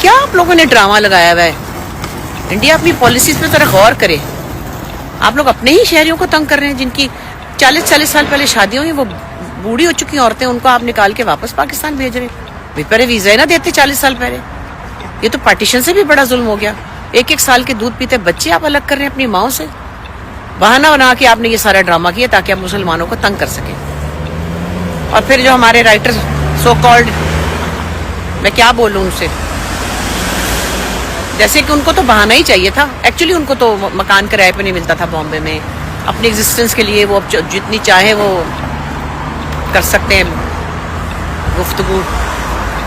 क्या आप लोगों ने ड्रामा लगाया हुआ है? इंडिया अपनी पॉलिसीज पे जरा गौर करे। आप लोग अपने ही शहरियों को तंग कर रहे हैं, जिनकी 40-40 साल पहले शादियां हुई, वो बूढ़ी हो चुकी औरतें, उनको आप निकाल के वापस पाकिस्तान भेज रहे हैं। पहले वीजा ही ना देते 40 साल पहले। ये तो पार्टीशन से भी बड़ा जुल्म हो गया। 1-1 साल के दूध पीते बच्चे आप अलग कर रहे हैं अपनी माओ से। बहाना बना के आपने ये सारा ड्रामा किया ताकि आप मुसलमानों को तंग कर सकें। और फिर जो हमारे राइटर सो कॉल्ड, मैं क्या बोलूं उनसे, जैसे कि उनको तो बहाना ही चाहिए था। एक्चुअली उनको तो मकान किराए पे नहीं मिलता था बॉम्बे में। अपनी एग्जिस्टेंस के लिए वो अब जितनी चाहे वो कर सकते हैं गुफ्तगू।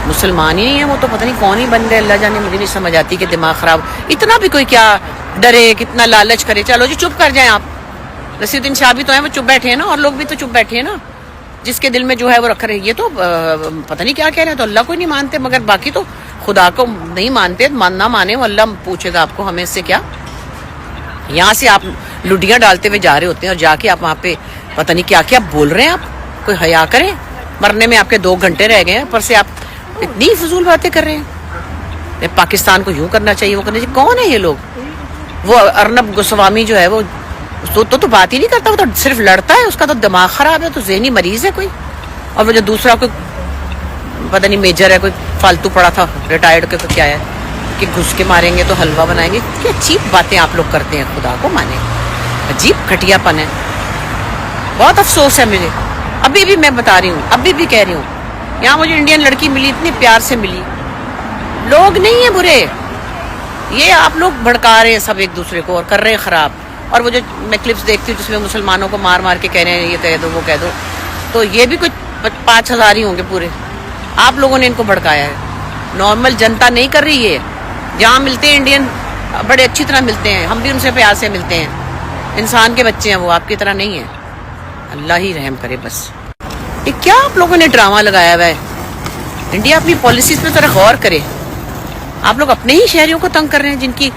मुसलमान ही नहीं है वो, तो पता नहीं कौन ही बन गए, अल्लाह जाने। मुझे नहीं समझ आती कि दिमाग खराब इतना भी कोई क्या डरे, कितना लालच करे। चलो जी चुप कर जाएं आप। रसीउद्दीन शाह भी तो है, वो चुप बैठे हैं ना, और लोग भी तो चुप बैठे हैं ना, जिसके दिल में जो है वो रख रहे हैं। ये तो पता नहीं क्या कह रहे हैं, तो अल्लाह को ही नहीं मानते, मगर बाकी तो खुदा को नहीं मानते। ना माने वो अल्लाह पूछेगा आपको, हमें इससे क्या। यहाँ से आप लुडियाँ डालते हुए जा रहे होते हैं और जाके आप वहाँ पे पता नहीं क्या क्या बोल रहे हैं। आप कोई हया करें, मरने में आपके 2 घंटे रह गए हैं, पर से आप इतनी फजूल बातें कर रहे हैं। पाकिस्तान को यूं करना चाहिए, वो करना चाहिए। कौन है ये लोग? वो अर्नब गोस्वामी जो है वो तो बात ही नहीं करता, वो तो सिर्फ लड़ता है। उसका तो दिमाग खराब है, तो ज़हनी मरीज है कोई। और वो जो दूसरा कोई पता नहीं मेजर है, कोई फालतू पड़ा था रिटायर्ड के, क्या है कि घुस के मारेंगे तो हलवा बनाएंगे। क्या अजीब बातें आप लोग करते हैं, खुदा को माने। अजीब घटियापन है। बहुत अफसोस है मुझे। अभी भी मैं बता रही हूँ, अभी भी कह रही हूँ, यहाँ मुझे इंडियन लड़की मिली, इतनी प्यार से मिली। लोग नहीं है बुरे, ये आप लोग भड़का रहे हैं सब एक दूसरे को और कर रहे हैं खराब। और वो जो मैं क्लिप्स देखती हूँ जिसमें मुसलमानों को मार मार के कह रहे हैं ये कह दो वो कह दो, तो ये भी कुछ 5,000 ही होंगे पूरे। आप लोगों ने इनको भड़काया है। नॉर्मल जनता नहीं कर रही है। जहाँ मिलते हैं इंडियन बड़े अच्छी तरह मिलते हैं, हम भी उनसे प्यार से मिलते हैं। इंसान के बच्चे हैं वो, आपकी तरह नहीं है। अल्लाह ही रहम करे बस। ये क्या आप लोगों ने ड्रामा लगाया हुआ है? इंडिया अपनी पॉलिसीज पे जरा गौर करे। आप लोग अपने ही शहरियों को तंग कर रहे हैं, जिनकी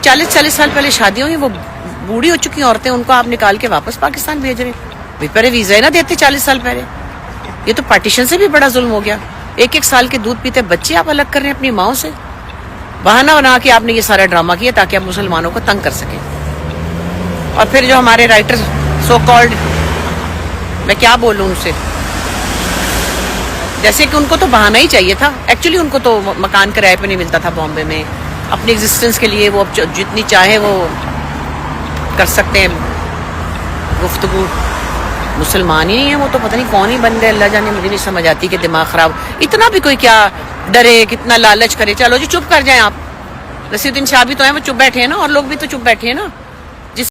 40-40 साल पहले शादियां हुई, वो बूढ़ी हो चुकी औरतें, उनको आप निकाल के वापस पाकिस्तान भेज रहे हैं। पहले वीजा ही ना देते 40 साल पहले। ये तो पार्टीशन से भी बड़ा जुल्म हो गया। 1-1 साल के दूध पीते बच्चे आप अलग कर रहे हैं अपनी माओ से। बहाना बना के आपने ये सारा ड्रामा किया ताकि आप मुसलमानों को तंग कर सकें। और फिर जो हमारे राइटर सो कॉल्ड, मैं क्या बोलूं उनसे, जैसे कि उनको तो बहाना ही चाहिए था। एक्चुअली उनको तो मकान किराए पे नहीं मिलता था बॉम्बे में। अपनी एग्जिस्टेंस के लिए वो अब जितनी चाहे वो कर सकते हैं गुफ्तगू। मुसलमान ही नहीं है वो, तो पता नहीं कौन ही बन गए, अल्लाह जाने। मुझे नहीं समझ आती कि दिमाग खराब इतना भी कोई क्या डरे, कितना लालच करे। चलो जी चुप कर जाएं आप। रसीउद्दीन शाह भी तो है, वो चुप बैठे हैं ना, और लोग भी तो चुप बैठे हैं ना,